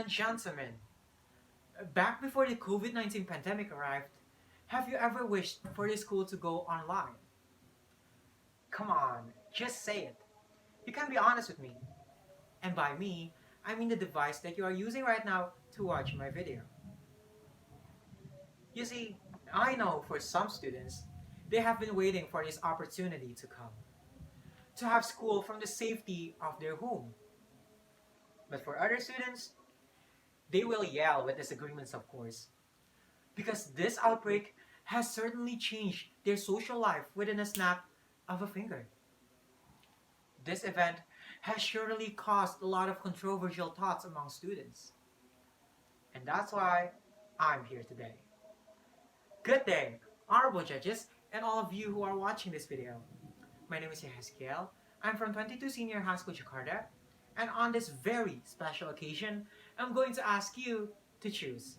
and gentlemen, back before the COVID-19 pandemic arrived, have you ever wished for the school to go online? Come on, just say it. You can be honest with me. And by me, I mean the device that you are using right now to watch my video. You see, I know for some students, they have been waiting for this opportunity to come, to have school from the safety of their home. But for other students, they will yell with disagreements, of course, because this outbreak has certainly changed their social life within a snap of a finger. This event has surely caused a lot of controversial thoughts among students. And that's why I'm here today. Good day, honorable judges, and all of you who are watching this video. My name is Yehezkiel. I'm from 22 Senior High School, Jakarta, and on this very special occasion, I'm going to ask you to choose.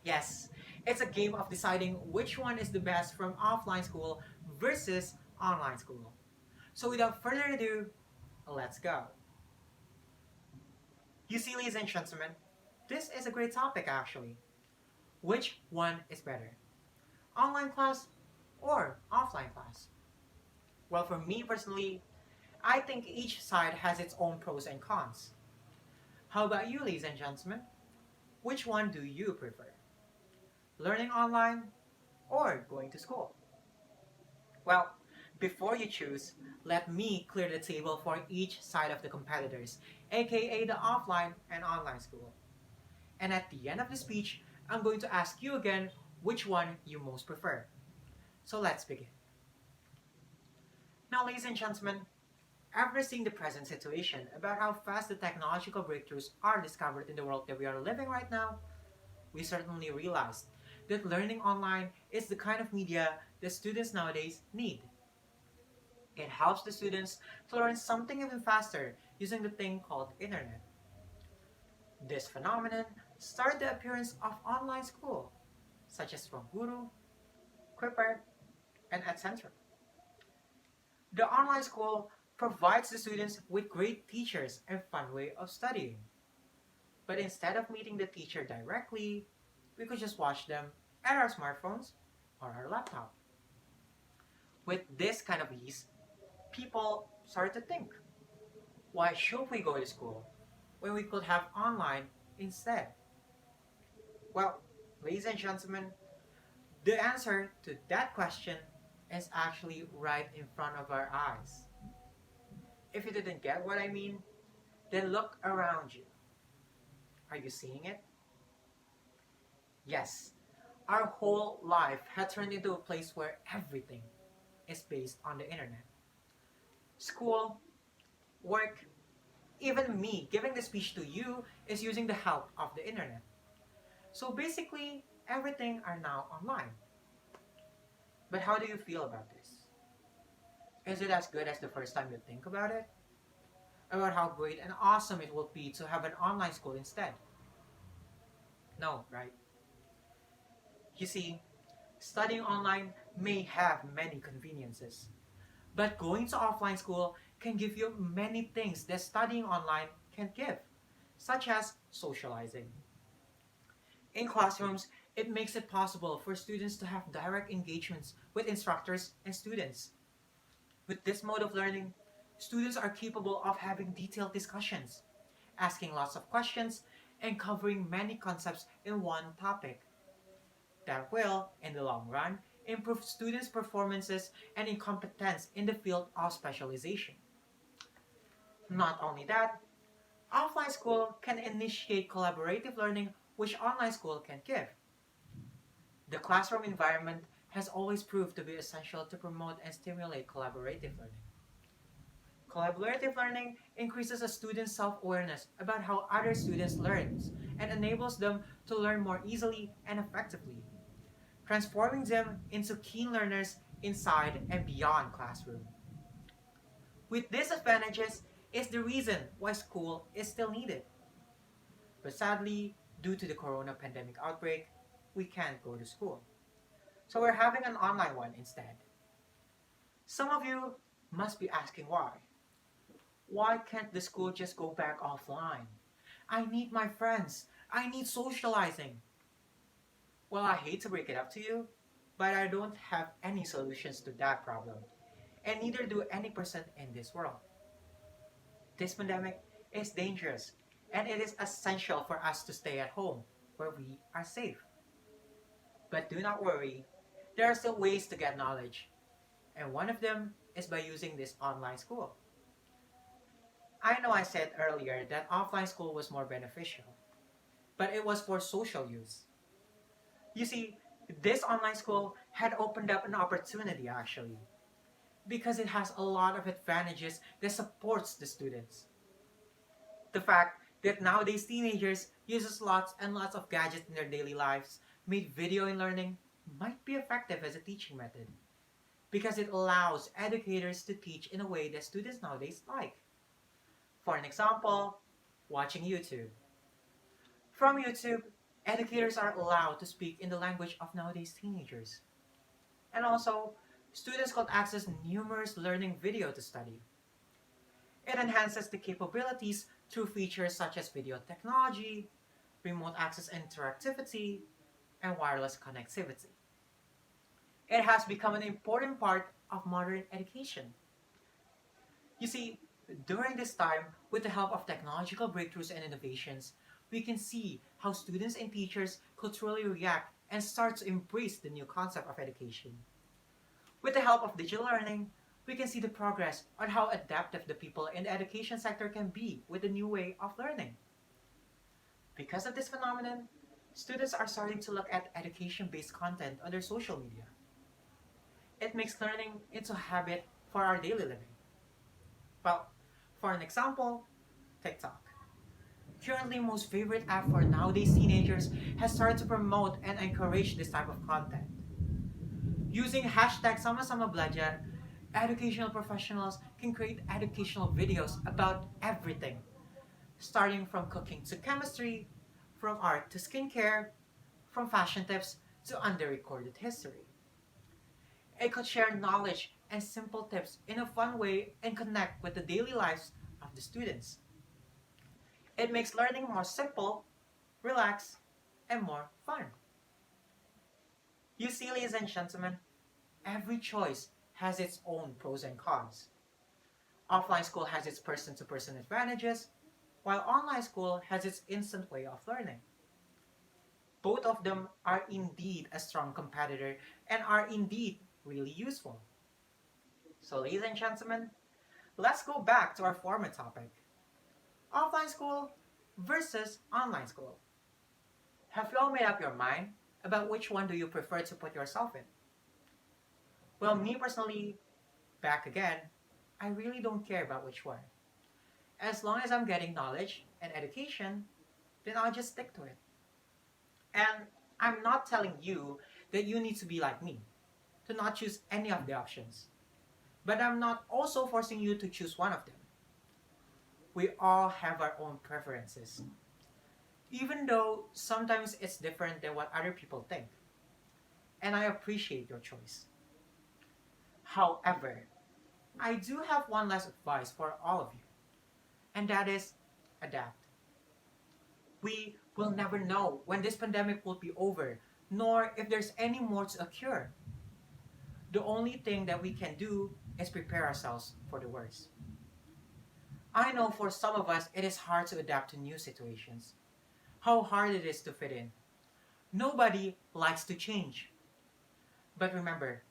Yes, it's a game of deciding which one is the best from offline school versus online school. So without further ado, let's go. You see, ladies and gentlemen, this is a great topic actually. Which one is better? Online class or offline class? Well, for me personally, I think each side has its own pros and cons. How about you, ladies and gentlemen? Which one do you prefer? Learning online or going to school? Well, before you choose, let me clear the table for each side of the competitors, aka the offline and online school. And at the end of the speech, I'm going to ask you again which one you most prefer. So let's begin. Now, ladies and gentlemen, after seeing the present situation about how fast the technological breakthroughs are discovered in the world that we are living right now, we certainly realized that learning online is the kind of media that students nowadays need. It helps the students to learn something even faster using the thing called internet. This phenomenon started the appearance of online school, such as from Guru, Quipper, and etc. The online school provides the students with great teachers and fun way of studying. But instead of meeting the teacher directly, we could just watch them at our smartphones or our laptop. With this kind of ease, people started to think, why should we go to school when we could have online instead? Well, ladies and gentlemen, the answer to that question is actually right in front of our eyes. If you didn't get what I mean, then look around you. Are you seeing it? Yes, our whole life had turned into a place where everything is based on the internet. School, work, even me giving the speech to you is using the help of the internet. So basically, everything are now online. But how do you feel about this? Is it as good as the first time you think about it? About how great and awesome it would be to have an online school instead? No, right? You see, studying online may have many conveniences, but going to offline school can give you many things that studying online can't give, such as socializing. In classrooms, it makes it possible for students to have direct engagements with instructors and students. With this mode of learning, students are capable of having detailed discussions, asking lots of questions, and covering many concepts in one topic. That will, in the long run, improve students' performances and incompetence in the field of specialization. Not only that, offline school can initiate collaborative learning which online school can't give. The classroom environment has always proved to be essential to promote and stimulate collaborative learning. Collaborative learning increases a student's self-awareness about how other students learn and enables them to learn more easily and effectively, transforming them into keen learners inside and beyond classroom. With these advantages is the reason why school is still needed. But sadly, due to the corona pandemic outbreak, we can't go to school. So we're having an online one instead. Some of you must be asking why. Why can't the school just go back offline? I need my friends. I need socializing. Well, I hate to break it up to you, but I don't have any solutions to that problem, and neither do any person in this world. This pandemic is dangerous, and it is essential for us to stay at home where we are safe. But do not worry, there are still ways to get knowledge, and one of them is by using this online school. I know I said earlier that offline school was more beneficial, but it was for social use. You see, this online school had opened up an opportunity actually, because it has a lot of advantages that supports the students. The fact that nowadays teenagers uses lots and lots of gadgets in their daily lives made video in learning might be effective as a teaching method because it allows educators to teach in a way that students nowadays like. For an example, watching YouTube. From YouTube, educators are allowed to speak in the language of nowadays teenagers. And also, students could access numerous learning video to study. It enhances the capabilities through features such as video technology, remote access interactivity, and wireless connectivity. It has become an important part of modern education. You see, during this time, with the help of technological breakthroughs and innovations, we can see how students and teachers culturally react and start to embrace the new concept of education. With the help of digital learning, we can see the progress on how adaptive the people in the education sector can be with the new way of learning. Because of this phenomenon, students are starting to look at education-based content on their social media. It makes learning into a habit for our daily living. Well, for an example, TikTok. Currently most favorite app for nowadays teenagers has started to promote and encourage this type of content. Using hashtag sama-sama belajar, educational professionals can create educational videos about everything, starting from cooking to chemistry, from art to skincare, from fashion tips to under-recorded history. It could share knowledge and simple tips in a fun way and connect with the daily lives of the students. It makes learning more simple, relaxed, and more fun. You see, ladies and gentlemen, every choice has its own pros and cons. Offline school has its person-to-person advantages, while online school has its instant way of learning. Both of them are indeed a strong competitor and are indeed really useful. So ladies and gentlemen, let's go back to our former topic. Offline school versus online school. Have you all made up your mind about which one do you prefer to put yourself in? Well, me personally, back again, I really don't care about which one. As long as I'm getting knowledge and education, then I'll just stick to it. And I'm not telling you that you need to be like me, to not choose any of the options. But I'm not also forcing you to choose one of them. We all have our own preferences, even though sometimes it's different than what other people think. And I appreciate your choice. However, I do have one last advice for all of you, and that is adapt. We will never know when this pandemic will be over, nor if there's any more to occur. The only thing that we can do is prepare ourselves for the worst. I know for some of us it is hard to adapt to new situations, how hard it is to fit in. Nobody likes to change. But remember,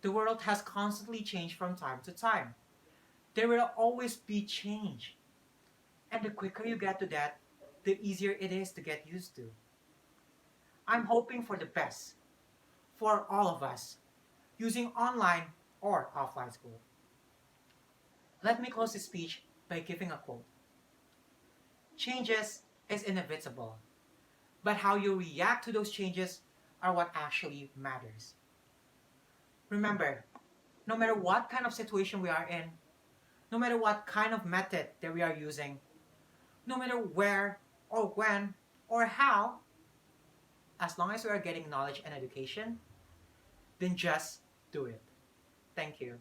the world has constantly changed from time to time. There will always be change. And the quicker you get to that, the easier it is to get used to. I'm hoping for the best for all of us, using online or offline school. Let me close this speech by giving a quote. Changes is inevitable, but how you react to those changes are what actually matters. Remember, no matter what kind of situation we are in, no matter what kind of method that we are using, no matter where or when or how, as long as we are getting knowledge and education, then just do it. Thank you.